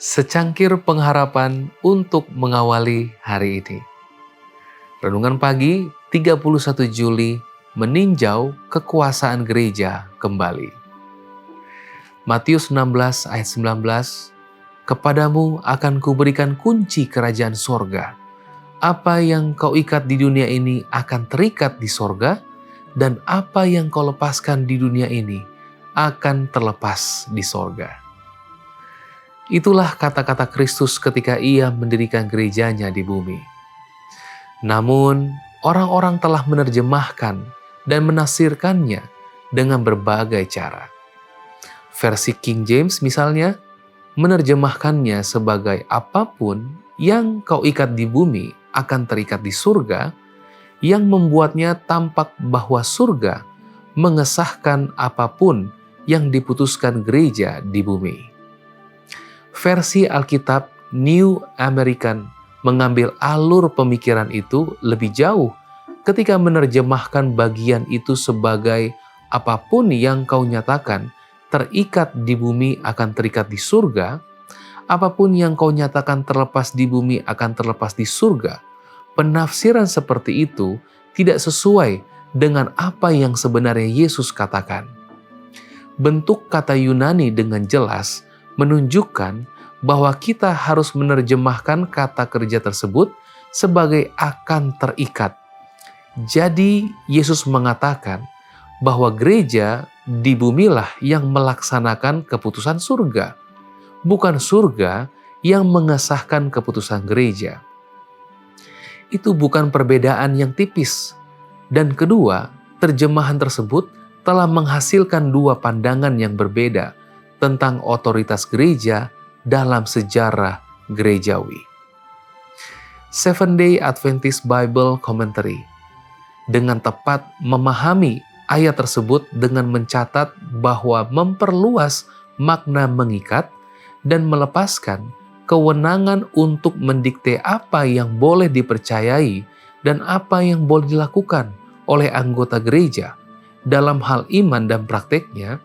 Secangkir pengharapan untuk mengawali hari ini. Renungan pagi 31 Juli meninjau kekuasaan gereja kembali. Matius 16 ayat 19, "Kepadamu akan kuberikan kunci kerajaan sorga. Apa yang kau ikat di dunia ini akan terikat di sorga, dan apa yang kau lepaskan di dunia ini akan terlepas di sorga." Itulah kata-kata Kristus ketika ia mendirikan gerejanya di bumi. Namun, orang-orang telah menerjemahkan dan menafsirkannya dengan berbagai cara. Versi King James misalnya, menerjemahkannya sebagai apapun yang kau ikat di bumi akan terikat di surga, yang membuatnya tampak bahwa surga mengesahkan apapun yang diputuskan gereja di bumi. Versi Alkitab New American mengambil alur pemikiran itu lebih jauh ketika menerjemahkan bagian itu sebagai apapun yang kau nyatakan terikat di bumi akan terikat di surga, apapun yang kau nyatakan terlepas di bumi akan terlepas di surga. Penafsiran seperti itu tidak sesuai dengan apa yang sebenarnya Yesus katakan. Bentuk kata Yunani dengan jelas menunjukkan bahwa kita harus menerjemahkan kata kerja tersebut sebagai akan terikat. Jadi Yesus mengatakan bahwa gereja di bumilah yang melaksanakan keputusan surga, bukan surga yang mengesahkan keputusan gereja. Itu bukan perbedaan yang tipis. Dan kedua, terjemahan tersebut telah menghasilkan dua pandangan yang berbeda tentang otoritas gereja dalam sejarah gerejawi. Seventh-day Adventist Bible Commentary dengan tepat memahami ayat tersebut dengan mencatat bahwa memperluas makna mengikat dan melepaskan kewenangan untuk mendikte apa yang boleh dipercayai dan apa yang boleh dilakukan oleh anggota gereja dalam hal iman dan prakteknya,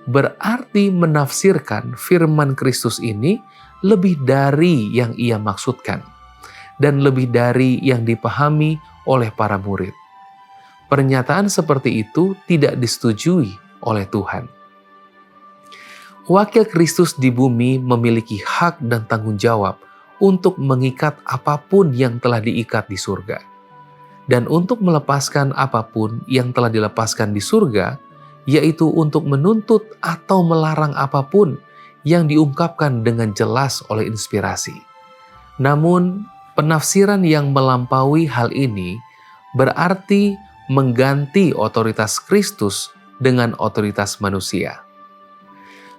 berarti menafsirkan firman Kristus ini lebih dari yang ia maksudkan dan lebih dari yang dipahami oleh para murid. Pernyataan seperti itu tidak disetujui oleh Tuhan. Wakil Kristus di bumi memiliki hak dan tanggung jawab untuk mengikat apapun yang telah diikat di surga. Dan untuk melepaskan apapun yang telah dilepaskan di surga, yaitu untuk menuntut atau melarang apapun yang diungkapkan dengan jelas oleh inspirasi. Namun, penafsiran yang melampaui hal ini berarti mengganti otoritas Kristus dengan otoritas manusia.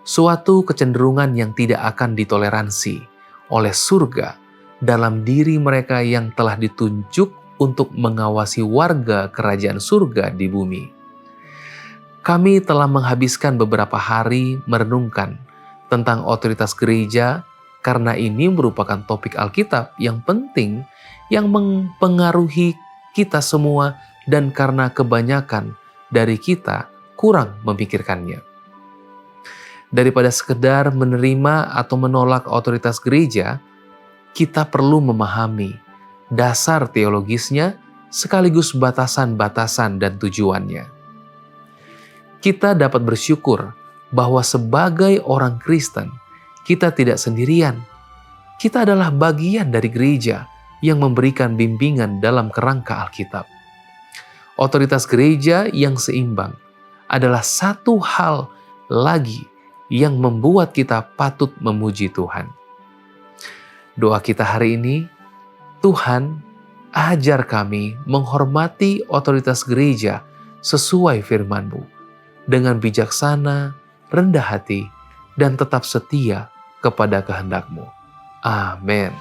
Suatu kecenderungan yang tidak akan ditoleransi oleh surga dalam diri mereka yang telah ditunjuk untuk mengawasi warga kerajaan surga di bumi. Kami telah menghabiskan beberapa hari merenungkan tentang otoritas gereja karena ini merupakan topik Alkitab yang penting yang mempengaruhi kita semua dan karena kebanyakan dari kita kurang memikirkannya. Daripada sekedar menerima atau menolak otoritas gereja, kita perlu memahami dasar teologisnya sekaligus batasan-batasan dan tujuannya. Kita dapat bersyukur bahwa sebagai orang Kristen, kita tidak sendirian. Kita adalah bagian dari gereja yang memberikan bimbingan dalam kerangka Alkitab. Otoritas gereja yang seimbang adalah satu hal lagi yang membuat kita patut memuji Tuhan. Doa kita hari ini, Tuhan, ajar kami menghormati otoritas gereja sesuai firman-Mu, dengan bijaksana, rendah hati, dan tetap setia kepada kehendak-Mu. Amin.